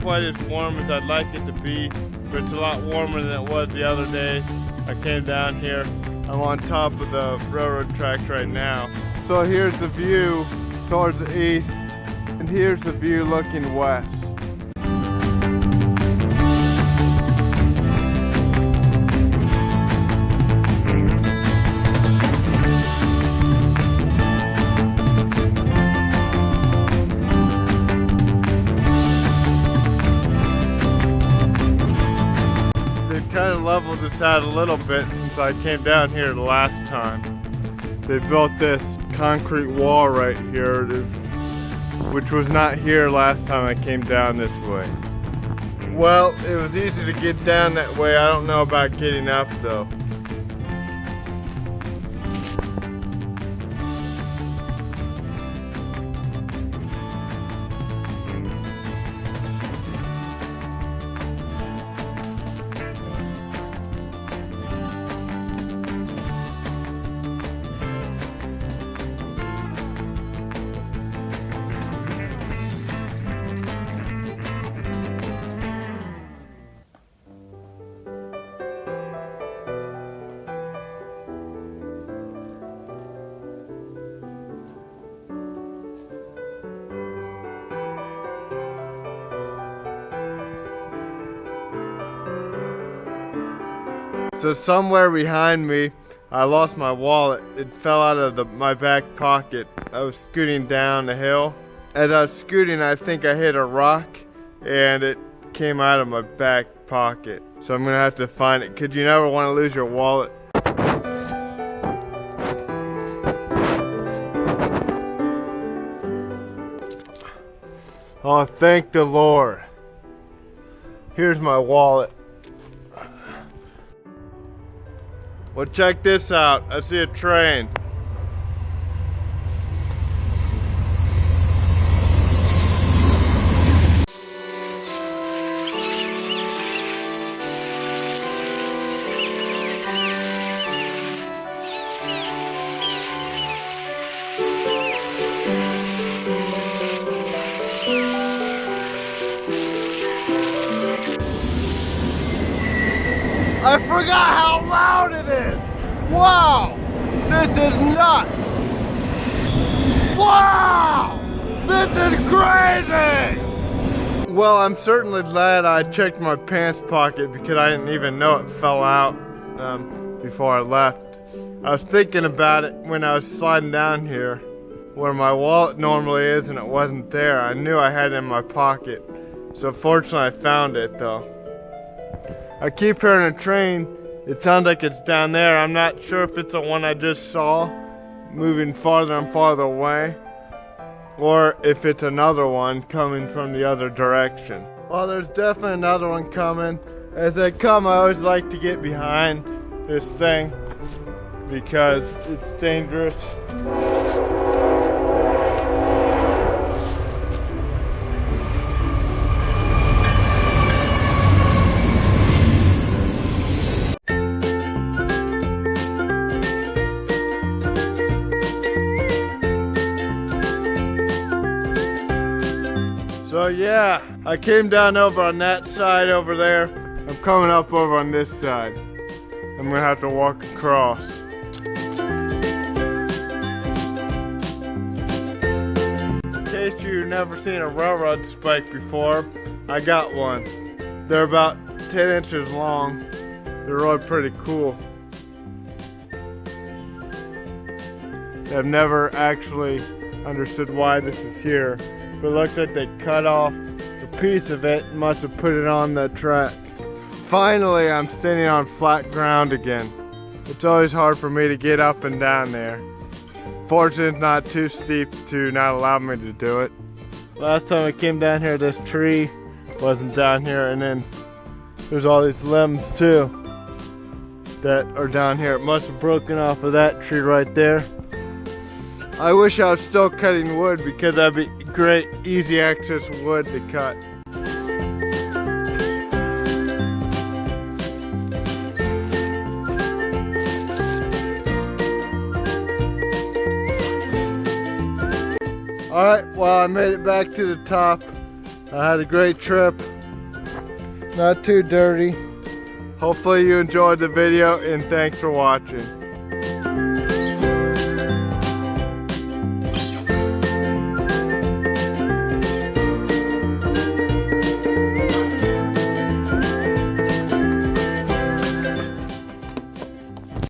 quite as warm as I'd like it to be, but it's a lot warmer than it was the other day. I came down here. I'm on top of the railroad tracks right now. So here's the view towards the east, and here's the view looking west. Kind of leveled this out a little bit since I came down here the last time. They built this concrete wall right here, which was not here last time I came down this way. Well, it was easy to get down that way. I don't know about getting up though. So somewhere behind me, I lost my wallet. It fell out of my back pocket. I was scooting down the hill. As I was scooting, I think I hit a rock and it came out of my back pocket. So I'm gonna have to find it, because you never want to lose your wallet. Oh, thank the Lord. Here's my wallet. Well, check this out. I see a train. I forgot how loud it is! Wow! This is nuts! Wow! This is crazy! Well, I'm certainly glad I checked my pants pocket, because I didn't even know it fell out before I left. I was thinking about it when I was sliding down here, where my wallet normally is, and it wasn't there. I knew I had it in my pocket, so fortunately I found it though. I keep hearing a train. It sounds like it's down there. I'm not sure if it's the one I just saw moving farther and farther away, or if it's another one coming from the other direction. Well, there's definitely another one coming. As they come, I always like to get behind this thing because it's dangerous. So yeah, I came down over on that side over there. I'm coming up over on this side. I'm gonna have to walk across. In case you've never seen a railroad spike before, I got one. They're about 10 inches long. They're really pretty cool. I've never actually understood why this is here. But it looks like they cut off a piece of it and must have put it on the track. Finally, I'm standing on flat ground again. It's always hard for me to get up and down there. Fortunately, it's not too steep to not allow me to do it. Last time I came down here, this tree wasn't down here, and then there's all these limbs too that are down here. It must have broken off of that tree right there. I wish I was still cutting wood, because that'd be great, easy access wood to cut. Alright, well, I made it back to the top. I had a great trip. Not too dirty. Hopefully you enjoyed the video, and thanks for watching.